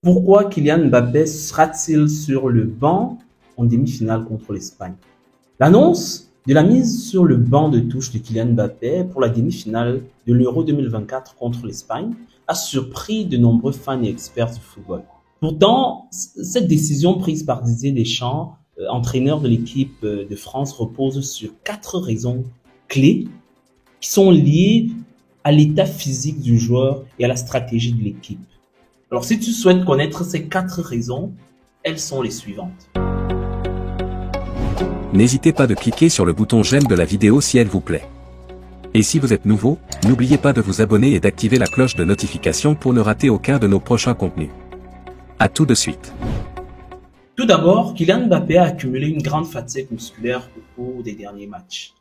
Pourquoi Kylian Mbappé sera-t-il sur le banc en demi-finale contre l'Espagne? L'annonce de la mise sur le banc de touche de Kylian Mbappé pour la demi-finale de l'Euro 2024 contre l'Espagne a surpris de nombreux fans et experts du football. Pourtant, cette décision prise par Didier Deschamps, entraîneur de l'équipe de France, repose sur 4 raisons clés qui sont liées à l'état physique du joueur et à la stratégie de l'équipe. Alors, si tu souhaites connaître ces 4 raisons, elles sont les suivantes. N'hésitez pas de cliquer sur le bouton j'aime de la vidéo si elle vous plaît. Et si vous êtes nouveau, n'oubliez pas de vous abonner et d'activer la cloche de notification pour ne rater aucun de nos prochains contenus. À tout de suite. Tout d'abord, Kylian Mbappé a accumulé une grande fatigue musculaire au cours des derniers matchs.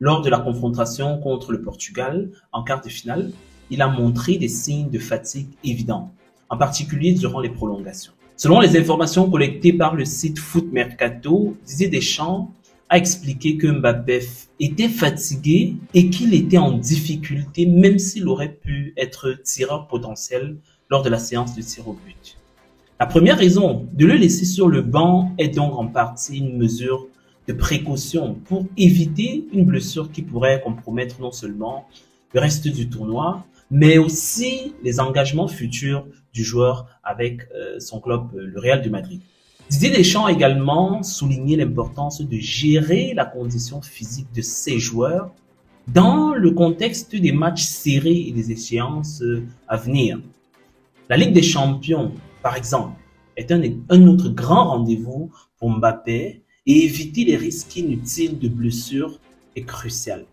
Lors de la confrontation contre le Portugal, en quart de finale, il a montré des signes de fatigue évidents, en particulier durant les prolongations. Selon les informations collectées par le site Foot Mercato, Didier Deschamps a expliqué que Mbappé était fatigué et qu'il était en difficulté même s'il aurait pu être tireur potentiel lors de la séance de tir au but. La première raison de le laisser sur le banc est donc en partie une mesure de précaution pour éviter une blessure qui pourrait compromettre non seulement le reste du tournoi, mais aussi les engagements futurs du joueur avec son club, le Real de Madrid. Didier Deschamps a également souligné l'importance de gérer la condition physique de ses joueurs dans le contexte des matchs serrés et des échéances à venir. La Ligue des Champions, par exemple, est un autre grand rendez-vous pour Mbappé et éviter les risques inutiles de blessures est crucial.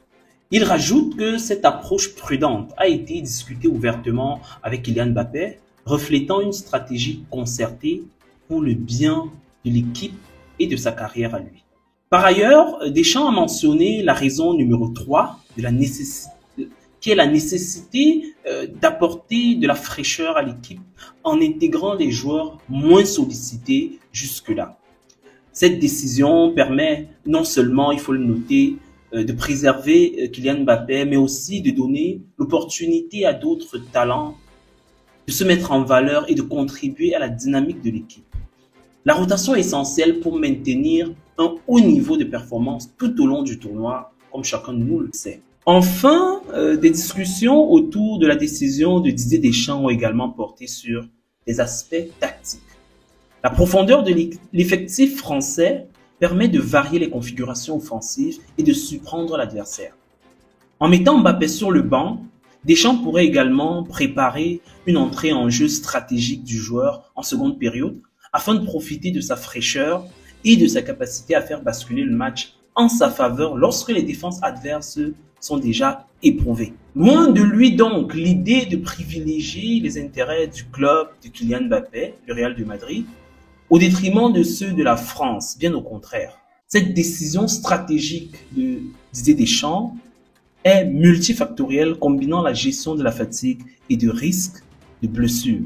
Il rajoute que cette approche prudente a été discutée ouvertement avec Kylian Mbappé, reflétant une stratégie concertée pour le bien de l'équipe et de sa carrière à lui. Par ailleurs, Deschamps a mentionné la raison numéro 3 de la nécessité, qui est la nécessité d'apporter de la fraîcheur à l'équipe en intégrant les joueurs moins sollicités jusque-là. Cette décision permet non seulement, il faut le noter, de préserver Kylian Mbappé, mais aussi de donner l'opportunité à d'autres talents de se mettre en valeur et de contribuer à la dynamique de l'équipe. La rotation est essentielle pour maintenir un haut niveau de performance tout au long du tournoi, comme chacun de nous le sait. Enfin, des discussions autour de la décision de Didier Deschamps ont également porté sur les aspects tactiques. La profondeur de l'effectif français permet de varier les configurations offensives et de surprendre l'adversaire. En mettant Mbappé sur le banc, Deschamps pourrait également préparer une entrée en jeu stratégique du joueur en seconde période afin de profiter de sa fraîcheur et de sa capacité à faire basculer le match en sa faveur lorsque les défenses adverses sont déjà éprouvées. Loin de lui donc l'idée de privilégier les intérêts du club de Kylian Mbappé, le Real de Madrid, au détriment de ceux de la France, bien au contraire. Cette décision stratégique de Didier Deschamps est multifactorielle, combinant la gestion de la fatigue et de risques de blessure,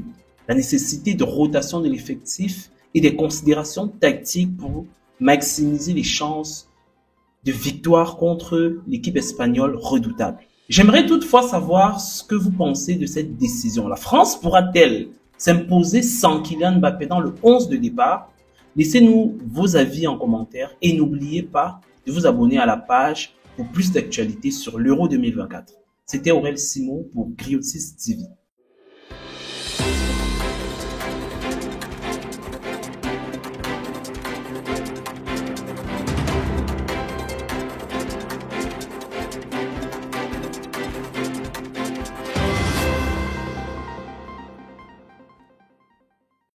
la nécessité de rotation de l'effectif et des considérations tactiques pour maximiser les chances de victoire contre l'équipe espagnole redoutable. J'aimerais toutefois savoir ce que vous pensez de cette décision. La France pourra-t-elle s'imposer sans Kylian Mbappé dans le 11 de départ? Laissez-nous vos avis en commentaire et n'oubliez pas de vous abonner à la page pour plus d'actualités sur l'Euro 2024. C'était Aurel Simon pour Griotis TV.